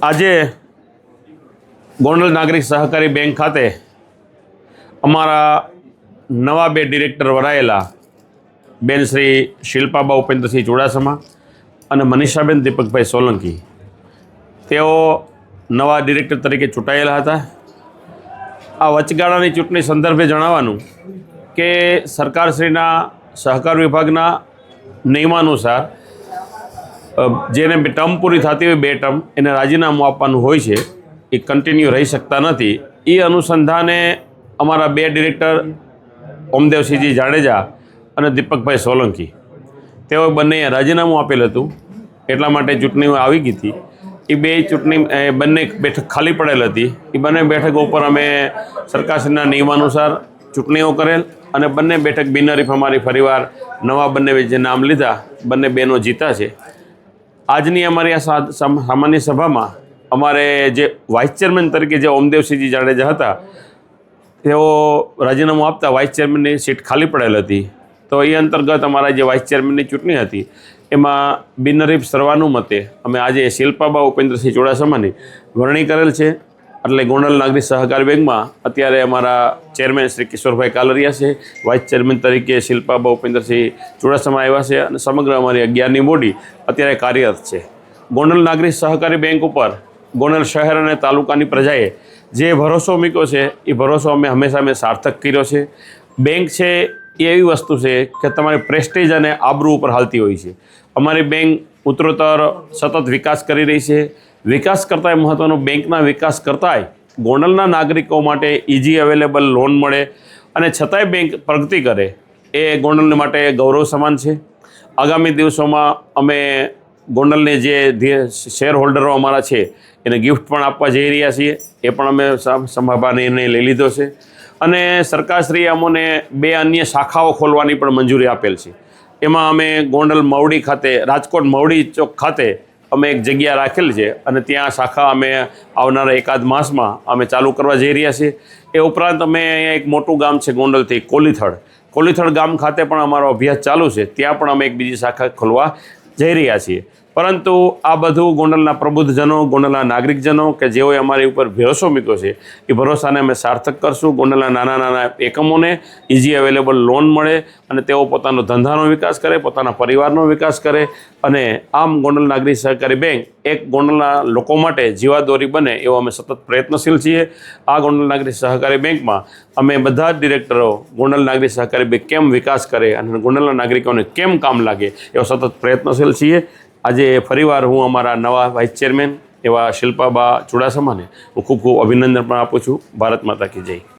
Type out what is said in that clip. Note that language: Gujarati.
આજે ગોંડલ નાગરિક સહકારી બેંક ખાતે અમારા નવા બે ડિરેક્ટર વરાયેલા બેન શ્રી શિલ્પાબા ઉપેન્દ્રસિંહ ચુડાસમા અને મનીષાબેન દીપકભાઈ સોલંકી તેઓ નવા ડિરેક્ટર તરીકે ચૂંટાયેલા હતા। આ વચગાળાની ચૂંટણી સંદર્ભે જણાવવાનું કે સરકારશ્રીના સહકાર વિભાગના નિયમાનુસાર જેને ટર્મ પૂરી થતી હોય 2 ટર્મ એને રાજીનામું આપવાનું હોય છે, એ કન્ટિન્યુ રહી શકતા નથી। એ અનુસંધાને અમારા 2 ડિરેક્ટર ઓમદેવસિંહજી જાડેજા અને દીપકભાઈ સોલંકી તેઓ બંનેએ રાજીનામું આપેલ હતું, એટલા માટે ચૂંટણીઓ આવી ગઈ હતી। એ બંને બેઠક ખાલી પડેલ હતી। એ બંને બેઠકો ઉપર અમે સરકારશ્રીના નિયમાનુસાર ચૂંટણીઓ કરેલ અને બંને બેઠક બિનહરીફ અમારી ફરીવાર નવા બંને જે નામ લીધા બંને બહેનો જીતા છે। આજની અમારી આ સામાન્ય સભામાં અમારે જે વાઇસ ચેરમેન તરીકે જે ઓમદેવસિંહજી જાડેજા હતા તેઓ રાજીનામું આપતા વાઇસ ચેરમેનની સીટ ખાલી પડેલ હતી, તો એ અંતર્ગત અમારા જે વાઇસ ચેરમેનની ચૂંટણી હતી એમાં બિનહરીફ સર્વાનુમતે અમે આજે શિલ્પાબા ઉપેન્દ્રસિંહ ચુડાસમાની વરણી કરેલ છે। એટલે ગોંડલ નાગરિક સહકારી બેંકમાં અત્યારે અમારા ચેરમેન શ્રી કિશોરભાઈ કાલરિયા છે, વાઇસ ચેરમેન તરીકે શિલ્પાબા ઉપેન્દ્રસિંહ ચુડાસમા આવ્યા છે અને સમગ્ર અમારી 11ની બોડી અત્યારે કાર્યરત છે। ગોંડલ નાગરિક સહકારી બેંક ઉપર ગોંડલ શહેર અને તાલુકાની પ્રજાએ જે ભરોસો મૂક્યો છે એ ભરોસો અમે હંમેશા સાર્થક કર્યો છે। બેંક છે એ એવી વસ્તુ છે કે તમારી પ્રેસ્ટીજ અને આબરૂ ઉપર હાલતી હોય છે। અમારી બેંક ઉત્તરોત્તર સતત વિકાસ કરી રહી છે। વિકાસ કરતાંય મહત્ત્વનો બેંકના વિકાસ કરતાંય ગોંડલના નાગરિકો માટે ઇઝી અવેલેબલ લોન મળે અને છતાંય બેંક પ્રગતિ કરે એ ગોંડલ માટે ગૌરવ સમાન છે। આગામી દિવસોમાં અમે ગોંડલને જે શેર હોલ્ડરો અમારા છે એને ગિફ્ટ પણ આપવા જઈ રહ્યા છીએ, એ પણ અમે સંભાવના નિર્ણય લઈ લીધો છે અને સરકારશ્રીએ અમને 2 અન્ય શાખાઓ ખોલવાની પણ મંજૂરી આપેલ છે। એમાં અમે ગોંડલ મવડી ખાતે, રાજકોટ મવડી ચોક ખાતે અમે એક જગ્યા રાખેલ છે અને ત્યાં શાખા અમે આવનારા એકાદ માસમાં અમે ચાલુ કરવા જઈ રહ્યા છીએ। એ ઉપરાંત અમે અહીંયા એક મોટું ગામ છે ગોંડલથી કોલીથડ ગામ ખાતે પણ અમારો અભ્યાસ ચાલુ છે, ત્યાં પણ અમે એક બીજી શાખા ખોલવા જઈ રહ્યા છીએ। પરંતુ આ બધું ગોંડલના પ્રબુદ્ધજનો, ગોંડલના નાગરિકજનો કે જેઓએ અમારી ઉપર ભરોસો મૂક્યો છે એ ભરોસાને અમે સાર્થક કરશું। ગોંડલના નાના એકમોને ઇઝી અવેલેબલ લોન મળે અને તેઓ પોતાનો ધંધાનો વિકાસ કરે, પોતાના પરિવારનો વિકાસ કરે અને આમ ગોંડલ નાગરિક સહકારી બેંક એક ગોંડલના લોકો માટે જીવાદોરી બને એવો અમે સતત પ્રયત્નશીલ છીએ। આ ગોંડલ નાગરિક સહકારી બેંકમાં અમે બધા જ ડિરેક્ટરો ગોંડલ નાગરિક સહકારી બેંક કેમ વિકાસ કરે અને ગોંડલના નાગરિકોને કેમ કામ લાગે એવો સતત પ્રયત્નશીલ છીએ। આજે ફરીવાર હું અમારા નવા વાઇસ ચેરમેન એવા શિલ્પાબા ચુડાસમાને હું ખૂબ અભિનંદન પણ આપું છું। ભારત માતા કી જય।